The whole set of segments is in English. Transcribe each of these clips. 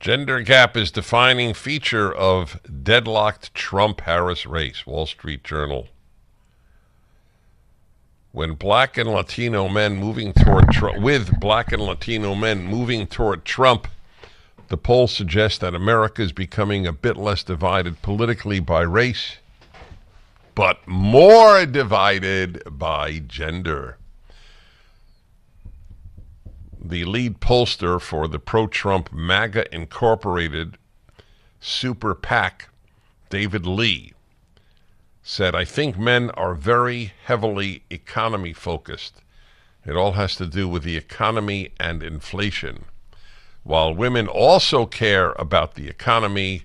Gender gap is defining feature of deadlocked Trump-Harris race. Wall Street Journal. When black and Latino men moving toward with black and Latino men moving toward Trump, the polls suggest that America is becoming a bit less divided politically by race, but more divided by gender. The lead pollster for the pro-Trump MAGA Incorporated Super PAC, David Lee, said, "I think men are very heavily economy focused. It all has to do with the economy and inflation. While women also care about the economy,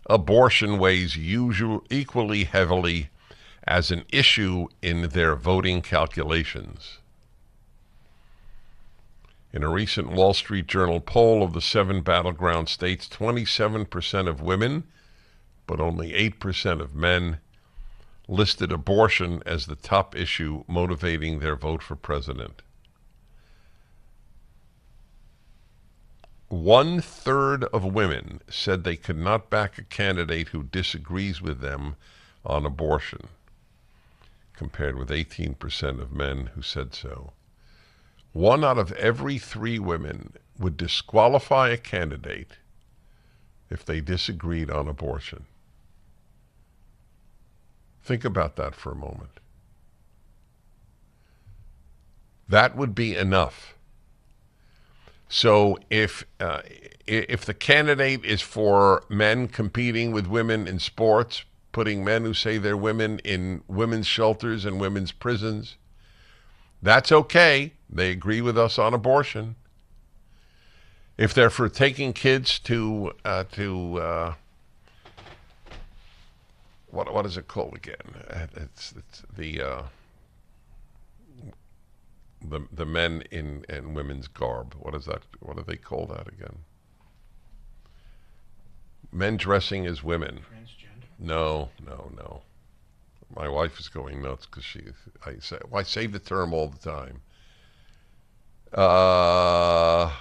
abortion weighs equally heavily as an issue in their voting calculations." In a recent Wall Street Journal poll of the 7 battleground states, 27% of women, but only 8% of men, listed abortion as the top issue motivating their vote for president. 1/3 of women said they could not back a candidate who disagrees with them on abortion, compared with 18% of men who said so. 1 out of every 3 women would disqualify a candidate if they disagreed on abortion. Think about that for a moment. That would be enough. So if the candidate is for men competing with women in sports, putting men who say they're women in women's shelters and women's prisons, that's okay. They agree with us on abortion. If they're for taking kids to what is it called again? It's the men in women's garb. What is that? What do they call that again? Men dressing as women. Transgender? No. My wife is going nuts because I say the term all the time. Oh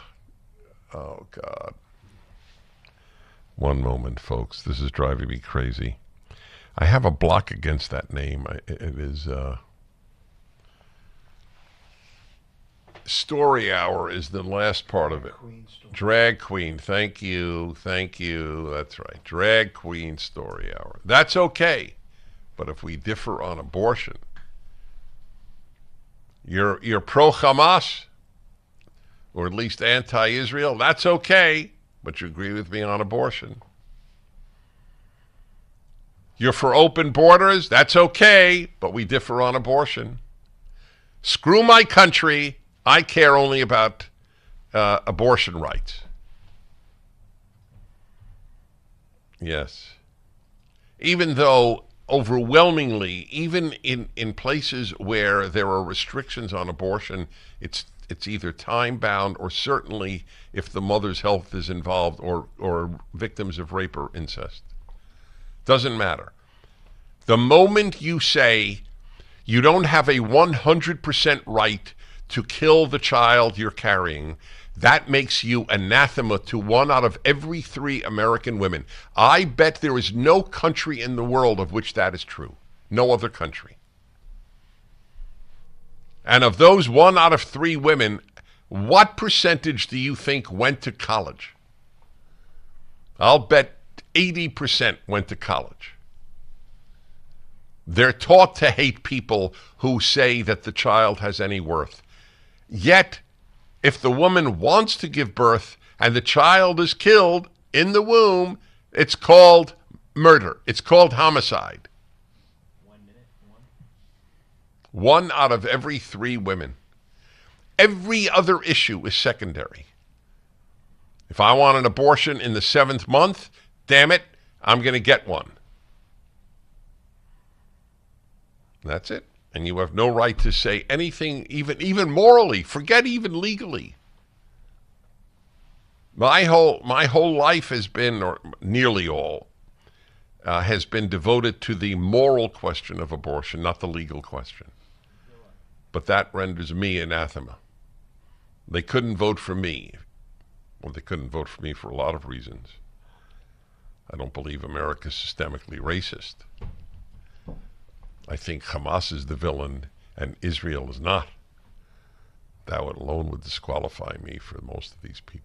God. One moment, folks. This is driving me crazy. I have a block against that name. It is Story Hour is the last part of it. Drag Queen. Thank you. That's right. Drag Queen Story Hour. That's okay. But if we differ on abortion, you're pro-Hamas, or at least anti-Israel, that's okay. But you agree with me on abortion. You're for open borders, that's okay. But we differ on abortion. Screw my country. I care only about abortion rights. Yes. Even though overwhelmingly, even in places where there are restrictions on abortion, it's either time-bound or certainly if the mother's health is involved or victims of rape or incest. Doesn't matter. The moment you say you don't have a 100% right to kill the child you're carrying, that makes you anathema to 1 out of every 3 American women. I bet there is no country in the world of which that is true. No other country. And of those 1 out of 3 women, what percentage do you think went to college? I'll bet 80% went to college. They're taught to hate people who say that the child has any worth. Yet, if the woman wants to give birth and the child is killed in the womb, it's called murder. It's called homicide. 1 minute. 1 out of every 3 women. Every other issue is secondary. If I want an abortion in the 7th month, damn it, I'm going to get one. That's it. And you have no right to say anything, even morally. Forget even legally. My whole life has been, or nearly all, has been devoted to the moral question of abortion, not the legal question. But that renders me anathema. They couldn't vote for me. Well, they couldn't vote for me for a lot of reasons. I don't believe America's systemically racist. I think Hamas is the villain and Israel is not. That alone would disqualify me for most of these people.